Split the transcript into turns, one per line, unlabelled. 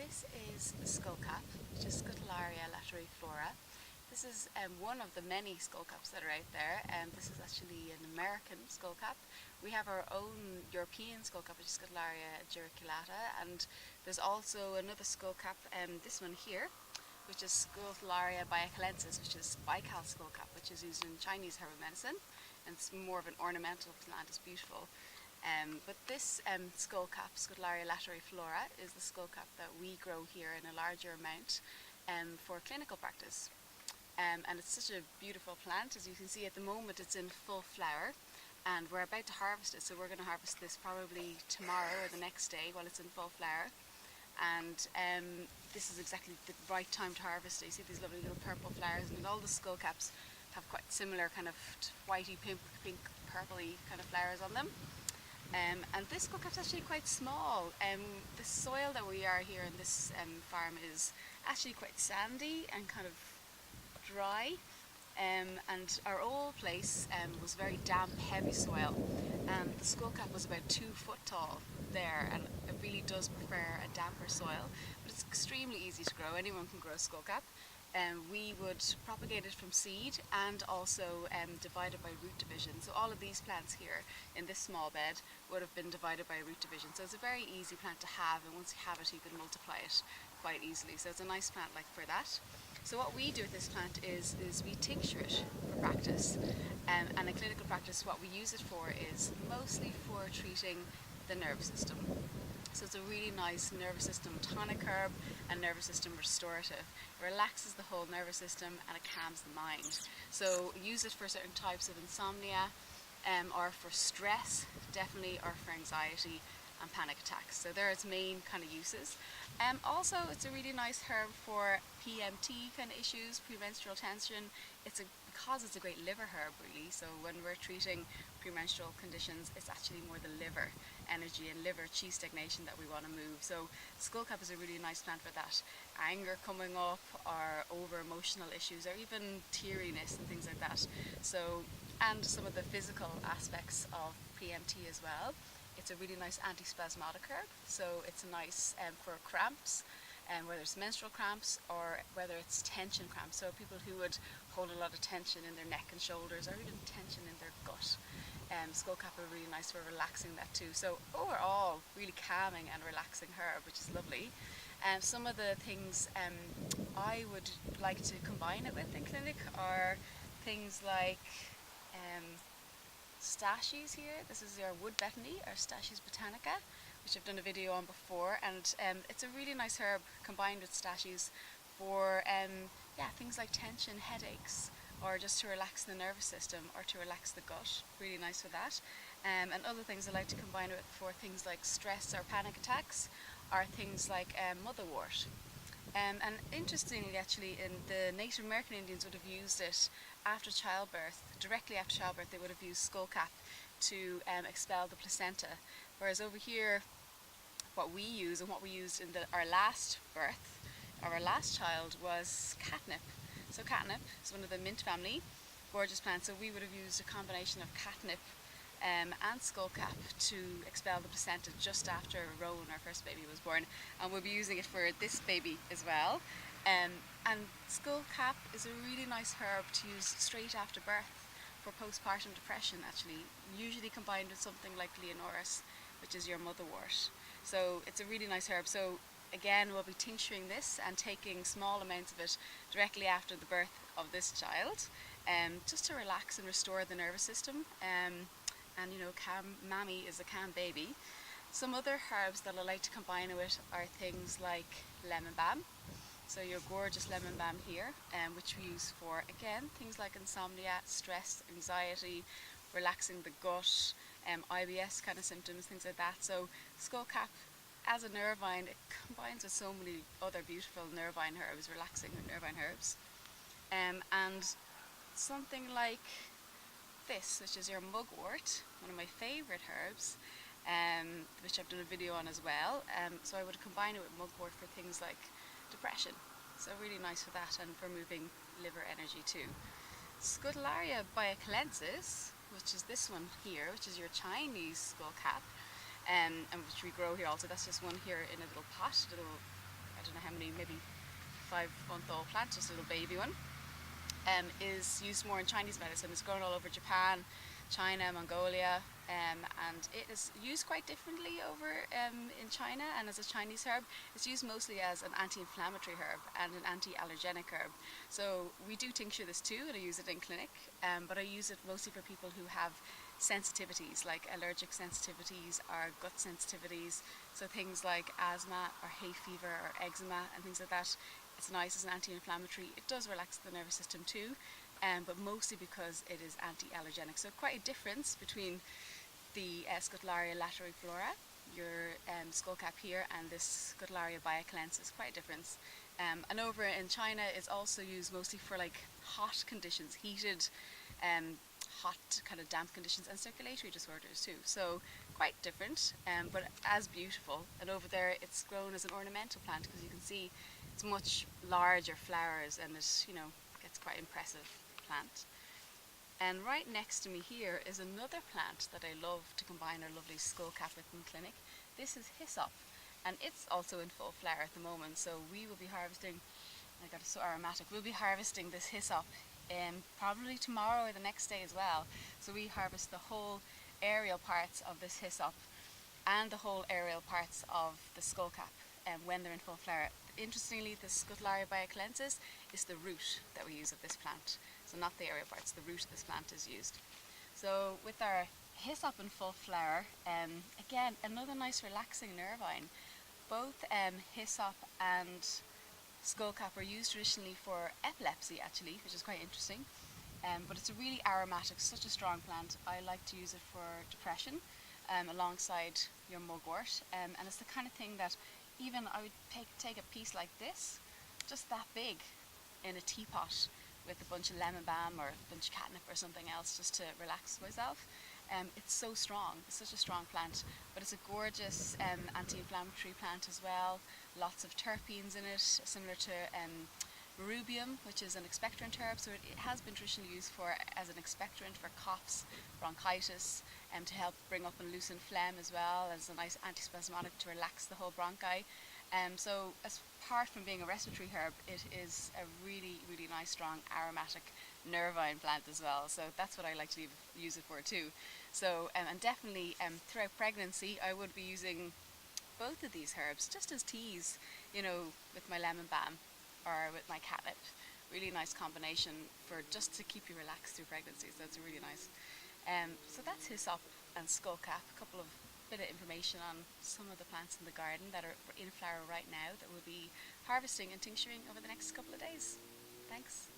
This is the skullcap, which is Scutallaria laterifolia. This is one of the many skullcaps that are out there, and this is actually an American skullcap. We have our own European skullcap, which is Scutallaria gericulata, and there's also another skullcap, this one here, which is Scutallaria biacalensis, which is bical skullcap, which is used in Chinese herbal medicine, and it's more of an ornamental plant. It's beautiful. But this skullcap, Scutallaria laterifolia, is the skullcap that we grow here in a larger amount for clinical practice. And it's such a beautiful plant. As you can see at the moment it's in full flower, and we're about to harvest it, so we're going to harvest this probably tomorrow or the next day while it's in full flower. And this is exactly the right time to harvest it. You see these lovely little purple flowers, and all the skullcaps have quite similar kind of whitey, pink, purpley kind of flowers on them. And this skullcap's actually quite small. The soil that we are here in this farm is actually quite sandy and kind of dry, and our old place was very damp, heavy soil, and the skullcap was about 2 foot tall there, and it really does prefer a damper soil, but it's extremely easy to grow. Anyone can grow a skullcap. We would propagate it from seed and also divide it by root division. So all of these plants here in this small bed would have been divided by root division. So it's a very easy plant to have, and once you have it you can multiply it quite easily. So it's a nice plant like for that. So what we do with this plant is we tincture it for practice, and in clinical practice what we use it for is mostly for treating the nervous system. So it's a really nice nervous system tonic herb and nervous system restorative. It relaxes the whole nervous system and it calms the mind. So use it for certain types of insomnia, or for stress, definitely, or for anxiety and panic attacks. So there are its main kind of uses. Also, it's a really nice herb for PMT kind of issues, premenstrual tension. Because it's a great liver herb, really. So when we're treating premenstrual conditions, it's actually more the liver energy and liver chi stagnation that we want to move. So skullcap is a really nice plant for that. Anger coming up, or over emotional issues, or even teariness and things like that. So, and some of the physical aspects of PMT as well. It's a really nice antispasmodic herb, so it's nice for cramps, whether it's menstrual cramps or whether it's tension cramps. So people who would hold a lot of tension in their neck and shoulders, or even tension in their gut. Skullcap are really nice for relaxing that too. So overall, really calming and relaxing herb, which is lovely. Some of the things I would like to combine it with in clinic are things like Stachys here. This is our wood betony, or Stachys botanica, which I've done a video on before, and it's a really nice herb combined with Stachys for things like tension, headaches, or just to relax the nervous system or to relax the gut. Really nice for that. And other things I like to combine it with for things like stress or panic attacks are things like motherwort. And interestingly, actually, in the Native American Indians would have used it after childbirth. Directly after childbirth, they would have used skullcap to expel the placenta. Whereas over here, what we use and what we used in our last birth, or our last child, was catnip. So catnip is one of the mint family, gorgeous plants. So we would have used a combination of catnip and skullcap to expel the placenta just after Rowan, our first baby, was born, and we'll be using it for this baby as well. And skullcap is a really nice herb to use straight after birth for postpartum depression, actually, usually combined with something like Leonoris, which is your motherwort. So it's a really nice herb. So again, we'll be tincturing this and taking small amounts of it directly after the birth of this child, just to relax and restore the nervous system. And you know, Mammy is a calm baby. Some other herbs that I like to combine it with are things like lemon balm. So your gorgeous lemon balm here, which we use for, again, things like insomnia, stress, anxiety, relaxing the gut, IBS kind of symptoms, things like that. So skullcap, as a nervine, it combines with so many other beautiful nervine herbs, relaxing nervine herbs. And something like this, which is your mugwort, one of my favourite herbs, which I've done a video on as well. So I would combine it with mugwort for things like depression. So really nice for that, and for moving liver energy too. Scutallaria biacalensis, which is this one here, which is your Chinese skullcap, and which we grow here also. That's just one here in a little pot, I don't don't know how many, maybe 5-month-old plant, just a little baby one, is used more in Chinese medicine. It's grown all over Japan, China, Mongolia, and it is used quite differently over in China. And as a Chinese herb, it's used mostly as an anti-inflammatory herb and an anti-allergenic herb. So we do tincture this too, and I use it in clinic, but I use it mostly for people who have sensitivities, like allergic sensitivities or gut sensitivities, so things like asthma or hay fever or eczema and things like that. It's nice as an anti-inflammatory. It does relax the nervous system too, but mostly because it is anti-allergenic. So quite a difference between the Scutallaria lateriflora, your skullcap here, and this Scutallaria bioclense is quite a difference. And over in China, it's also used mostly for like hot conditions, heated, hot kind of damp conditions, and circulatory disorders too. So quite different, but as beautiful. And over there, it's grown as an ornamental plant, because you can see it's much larger flowers, and it, you know, gets quite impressive plant. And right next to me here is another plant that I love to combine our lovely skullcap with in clinic. This is Hyssop, and it's also in full flower at the moment. So we will be harvesting, I got it so aromatic, we'll be harvesting this Hyssop probably tomorrow or the next day as well. So we harvest the whole aerial parts of this Hyssop and the whole aerial parts of the skullcap when they're in full flower. Interestingly, the Scutallaria bioclensis is the root that we use of this plant. So not the aerial parts, the root of this plant is used. So with our Hyssop in full flower, again, another nice relaxing nervine. Both Hyssop and skullcap are used traditionally for epilepsy actually, which is quite interesting. But it's a really aromatic, such a strong plant. I like to use it for depression alongside your mugwort, and it's the kind of thing that even I would take a piece like this, just that big, in a teapot with a bunch of lemon balm or a bunch of catnip or something else, just to relax myself. It's so strong, it's such a strong plant, but it's a gorgeous anti-inflammatory plant as well. Lots of terpenes in it, similar to Rubium, which is an expectorant herb. So it has been traditionally used as an expectorant for coughs, bronchitis, and to help bring up and loosen phlegm as well, as a nice antispasmodic to relax the whole bronchi. So apart from being a respiratory herb, it is a really, really nice, strong, aromatic nervine plant as well. So that's what I like to use it for too. So and definitely throughout pregnancy, I would be using both of these herbs just as teas, you know, with my lemon balm or with my catnip. Really nice combination for just to keep you relaxed through pregnancy. So it's really nice. So that's Hyssop and skullcap. A couple of bit of information on some of the plants in the garden that are in flower right now that we'll be harvesting and tincturing over the next couple of days. Thanks.